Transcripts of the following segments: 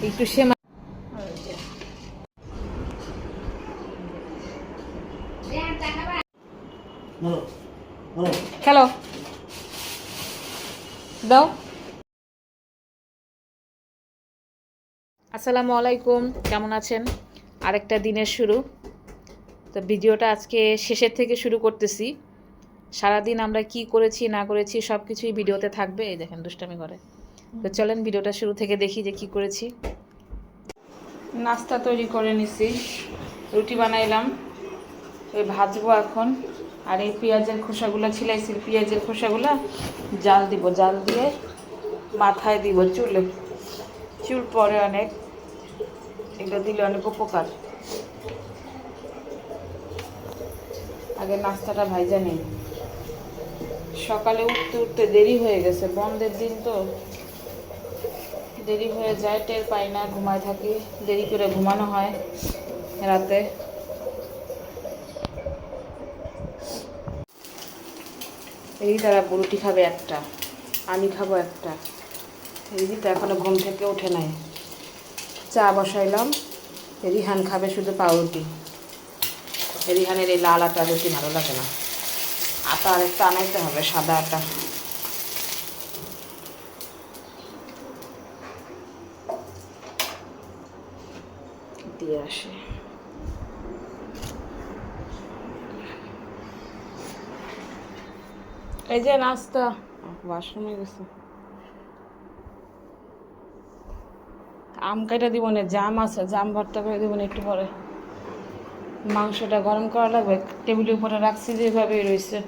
একটু সেমাই খেলো দাও। আসসালামু আলাইকুম, কেমন আছেন? আরেকটা দিনের শুরু। তো ভিডিওটা আজকে শেষের থেকে শুরু করতেছি। সারাদিন আমরা কি করেছি না করেছি সব কিছুই ভিডিওতে থাকবে। এই দেখেন দুষ্টামি করে। তো চলেন ভিডিওটা শুরু থেকে দেখি যে কি করেছি। নাস্তা তৈরি করে নিছি, রুটি বানাইলাম, ওই ভাজবো এখন। আর এই পেঁয়াজের খোসাগুলো ছিলাইছি, পেঁয়াজের খোসাগুলো জাল দিব, জাল দিয়ে মাথায় দিব, চুলে। চুল পরে অনেক, এগুলো দিলে অনেক উপকার। আগে নাস্তাটা ভাইজা নেই, সকালে উঠতে উঠতে দেরি হয়ে গেছে, বন্ধের দিন তো দেরি হয়ে যায়, টের পাই না, ঘুমায় থাকি, দেরি করে ঘুমানো হয় রাতে। এই তারা রুটি খাবে একটা, আমি খাবো একটা। এই তো এখনো ঘুম থেকে ওঠে নাই। চা বসাইলাম, রিহান খাবে শুধু পাউরুটি। রিহানের এই লাল আটা রুটি ভালো লাগে না, আটা আরেকটা আনাইতে হবে, সাদা আটা। দিয়ে আসে। এই যে নাস্তা, ওয়াশরুমে গেছে। আম কাটা দিব না, জাম আছে, জাম ভর্তা করে দিব না একটু পরে। মাংসটা গরম করা লাগবে, টেবিলের উপরে রাখছি যেভাবেই রয়েছে।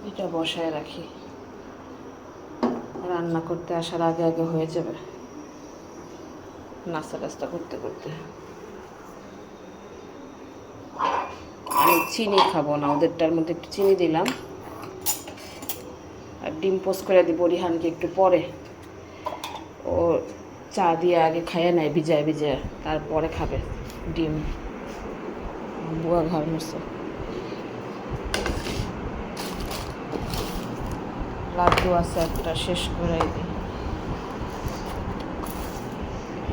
এটা বসায় রাখি, রান্না করতে আসার আগে আগে হয়ে যাবে, নাস্তা টাস্তা করতে করতে। আমি চিনি খাবো না, ওদেরটার মধ্যে একটু চিনি দিলাম। আর ডিম পোস্ট করে দিব রিহানকে একটু পরে। ও চা দিয়ে আগে খাইয়ে নেয় ভিজায় ভিজায়, তারপরে খাবে ডিম। বুয়া ঘর মরছে। লাড্ডু আছে একটা, শেষ করে দিই।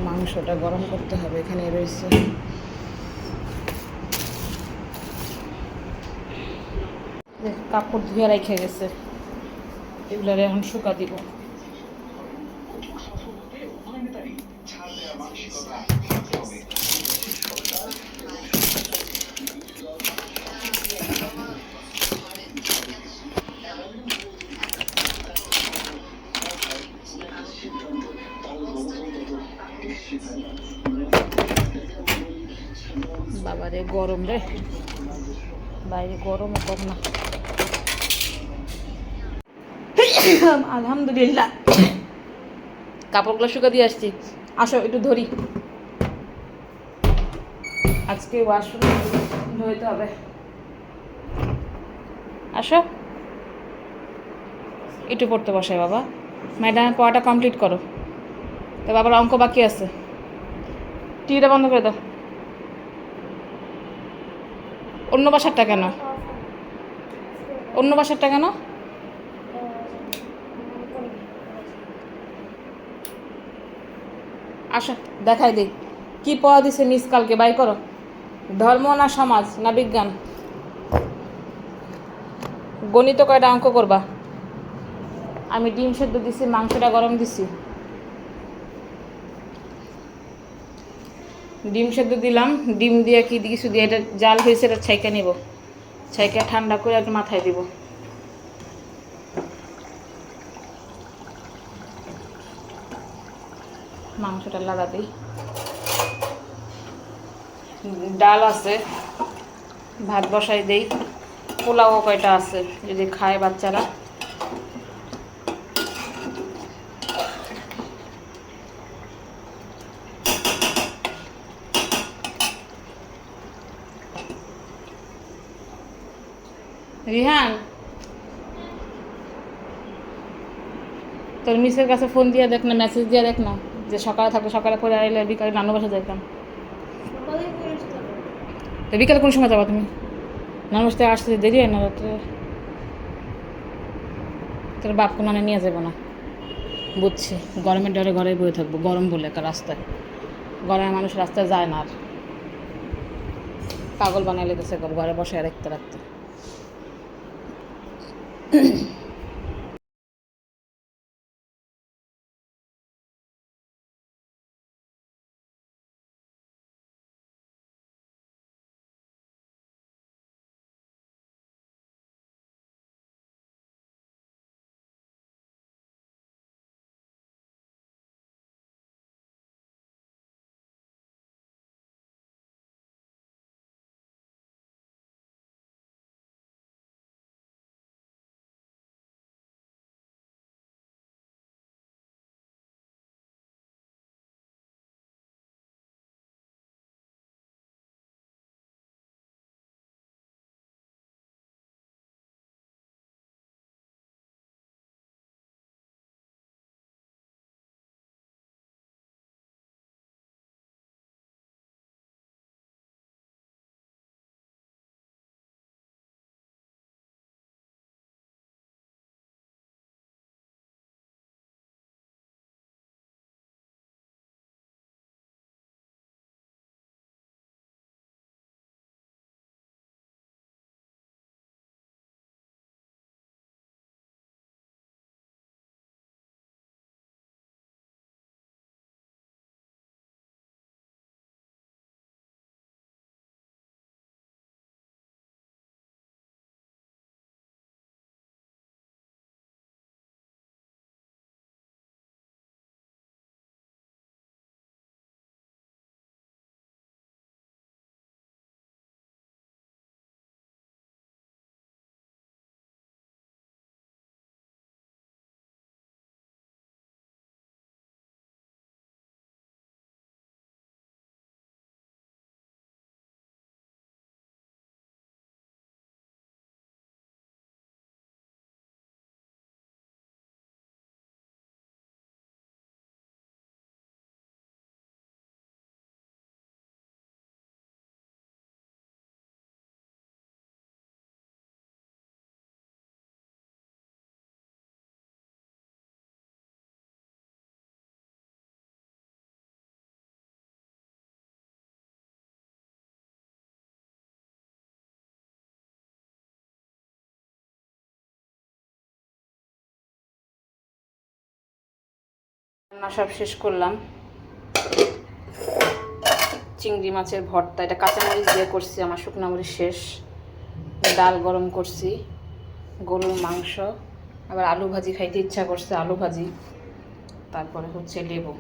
মাংসটা গরম করতে হবে, এখানে রয়েছে। কাপড় ধুয়ে রেখে গেছে, এগুলো এখন শুকা দিব। বাবারে গরম রে, বাইরে গরম কম না। আলহামদুলিল্লাহ, কাপড়গুলো শুকা দিয়ে আসছি। আসো একটু ধরি, আজকে ওয়াশরুম ধুইতে হবে। আসো একটু পড়তে বসাই বাবা। ম্যাডাম পড়াটা কমপ্লিট করো, তো বাবার অঙ্ক বাকি আছে। টিভিটা বন্ধ করে দাও। অন্য বাসারটা কেন, অন্য বাসারটা কেন? আসো দেখাই দিই কি পড়া দিছে মিস কালকে, বাই করো। ধর্ম না সমাজ না বিজ্ঞান? গণিত কয়টা অঙ্ক করবা? আমি ডিম সেদ্ধ দিছি, মাংসটা গরম দিছি। ডিম সেদ্ধ দিলাম, ডিম দিয়ে কি কিছু দিয়ে এটা জাল হয়েছে, এটা ছাইকা নিব, ছাইকা ঠান্ডা করে একটু মাথায় দিব। মাংসটা লাগা দিই। ডাল আছে, ভাত বসাই দেই। পোলাও কয়টা আছে, যদি খায় বাচ্চারা। রিহান, তোর মিসের কাছে ফোন দিয়ে দেখ না, মেসেজ দিয়ে দেখ না, যে সকালে থাকলে সকালে পরে আইলে বিকালে নানু বাসা যাইতাম। তো বিকালে কোন সময় যাবা তুমি? নানু বাসা থেকে আসতে দেরি হয় না রাত্রে? তোর বাপ কোনো নিয়ে যাবো না, বুঝছি। গরমের ডরে ঘরে বয়ে থাকবো, গরম বলে একটা রাস্তায়, গরমে মানুষ রাস্তায় যায় না, আর পাগল বানিয়ে লেগেছে ঘরে বসে রাখতে রাখতে। রান্না সব শেষ করলাম। চিংড়ি মাছের ভর্তা, এটা কাঁচামরিচ দিয়ে করছি, আমার শুকনো মরিচ শেষ। ডাল গরম করছি, গরুর মাংস, আবার আলু ভাজি খাইতে ইচ্ছা করছে, আলু ভাজি, তারপরে হচ্ছে লেবু।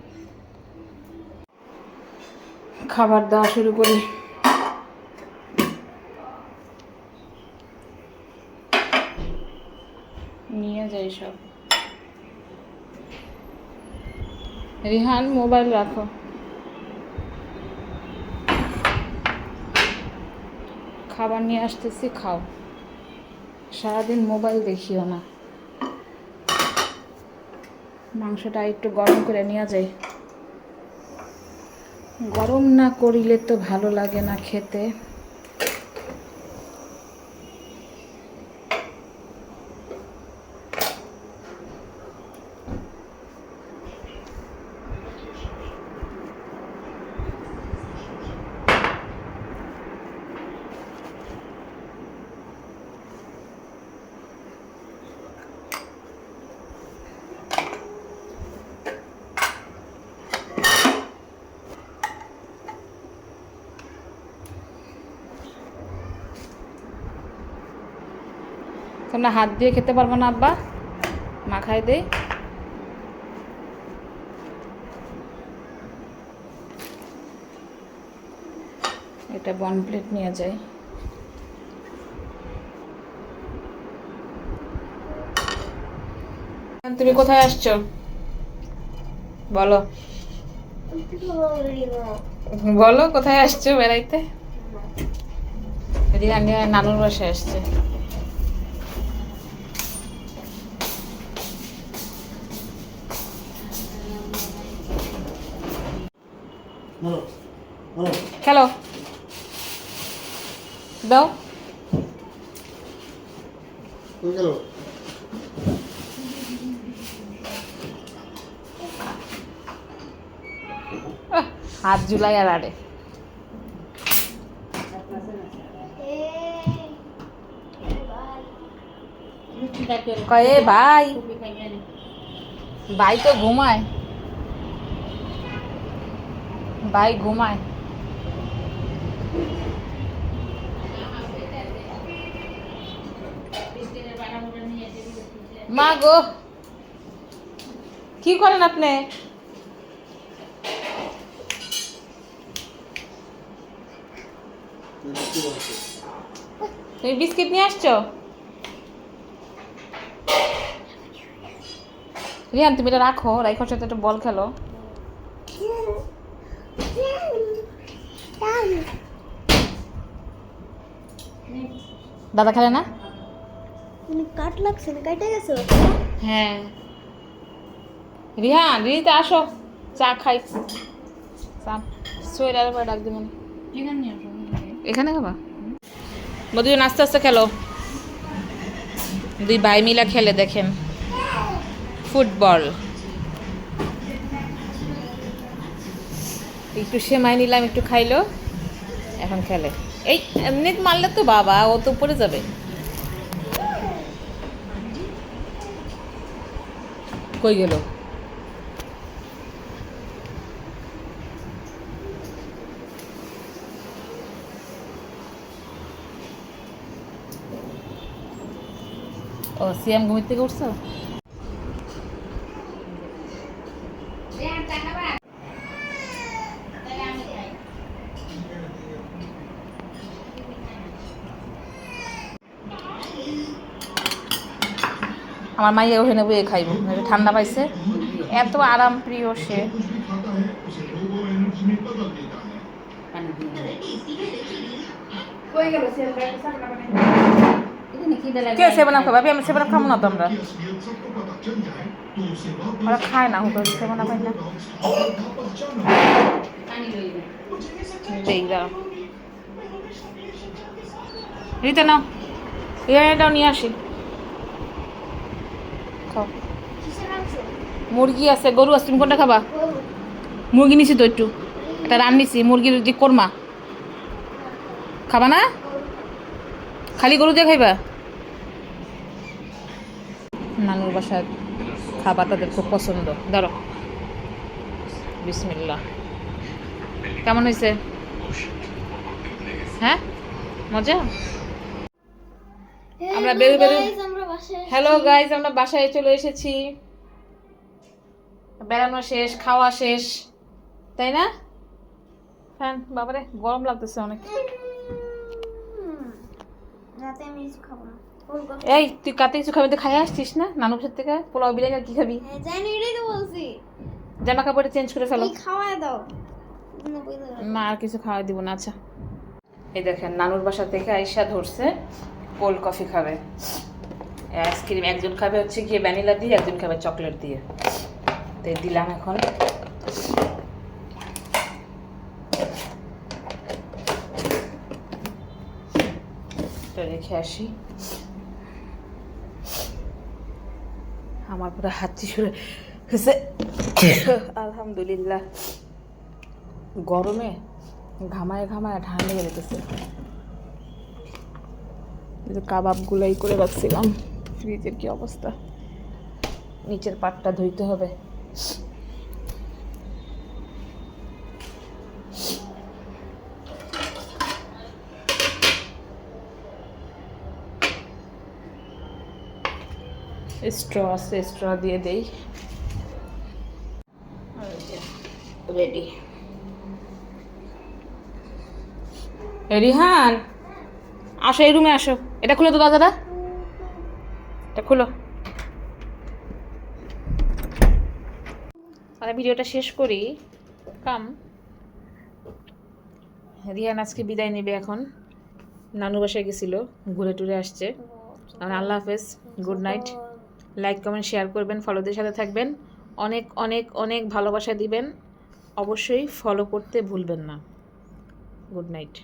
খাবার দেওয়া শুরু করি। নিয়ে যাই সব। রিহান, মোবাইল রাখো। খাবার নিয়ে আসতেছি, খাও। সারাদিন মোবাইল দেখিও না। মাংসটা একটু গরম করে নিয়ে যাই, গরম না করিলে তো ভালো লাগে না খেতে। তোমরা হাত দিয়ে খেতে পারবো না আব্বা? মাখাই দেই। এটা বন প্লেট নিয়ে যাই। তুমি কোথায় আসছো বলো? বলো কোথায় আসছো বেড়াইতে? রিহান নানুর বাসায় আসছে। খেলো দাও। হাত জুলাই আর আরে কয়ে ভাই ভাই তো ঘুমায়, ভাই ঘুমায়। মা গো কি করেন আপনি? তুমি বিস্কিট নিয়ে আসছো? রিয়ান তুমি এটা রাখো, রাইখোর সাথে একটা বল খেলো। দাদা খেলে না? কাট লাগছে না, কাটে গেছে। হ্যাঁ রিহান রিতে আসো চা খাই। সোয়েটার পরে ডাক দিব এখানে খাবা। বন্ধুজন আস্তে আস্তে খেলো, দুই ভাই মিলা খেলে দেখেন ফুটবল। একটু সেমাই নিলাম, একটু খাইলো, এখন খেলে। এই এমনি মারলে তো বাবা ও তো পড়ে যাবে। কই গেল? ও সিয়াম ঘুমির থেকে উঠছো? আমার মাইয়া ওখানে বইয়ে খাইব, ঠান্ডা পাইছে, এত আরাম প্রিয় সে। কে সেভেন আপ খাবে? আমি সেভেন আপ খাবো না তো আমরা, ওরা খায় না হুটো সেভেন আপ না। রিতে নাও, রিয়াটাও নিয়ে আসি। মুরগি আছে, গরু আছে, তুমি কোনটা খাবা? মুরগি নিছি তো, একটু একটা রান নিছি, মুরগির যে কোরমা খাবা না? খালি গরু দিয়ে খাইবা? নানুর বাসার খাবার তাদের খুব পছন্দ। ধরো বিসমিল্লাহ। কেমন হয়েছে? হ্যাঁ মজা। আমরা বেরো বেরো। হ্যালো গাইজ, আমরা বাসায় চলে এসেছি। বেড়ানো শেষ, খাওয়া শেষ, তাই না? ফ্যান বাবারে গরম লাগতেছে অনেক। এই তুই কাতে কিছু খাবি? খাই আসছিস না নানুর সাথে থেকে? পোলাও বিরিয়ানি আর কি খাবি? জানি, এটাই তো বলছি। জামা কাপড়টা চেঞ্জ করে ফেলো। খাওয়ায় দাও না আর কিছু খাওয়াই দিব না। আচ্ছা এই দেখেন নানুর বাসা থেকে আইসা ধরছে কোল্ড কফি খাবে, আইসক্রিম। একজন খাবে হচ্ছে গিয়ে ভ্যানিলা দিয়ে, একজন খাবে চকলেট দিয়ে। তো দিলাম এখন। রেখে আসি। আমার পুরো হাঁচি শুরু হয়েছে আলহামদুলিল্লাহ। গরমে ঘামায় ঘামায় ঠান্ডা লেগে যেতেছে। কাবাবগুলাই করে রাখছিলাম, ফ্রিজের কি অবস্থা। নিচের পাটটা ধুইতে হবে। স্ট্র আছে, স্ট্র দিয়ে দেই। রেডি। রিহান আসো, এই রুমে আসো। এটা খুলো তো দাদাটা, এটা খুলো। আর ভিডিওটা শেষ করি। কাম রিহান আজকে বিদায় নেবে এখন। নানু বাসায় গেছিল, ঘুরে টুরে আসছে। আল্লাহ হাফেজ, good night. Like comment share করবেন, ফলোদের সাথে থাকবেন। অনেক অনেক অনেক ভালোবাসা দিবেন। অবশ্যই ফলো করতে ভুলবেন না। Good night.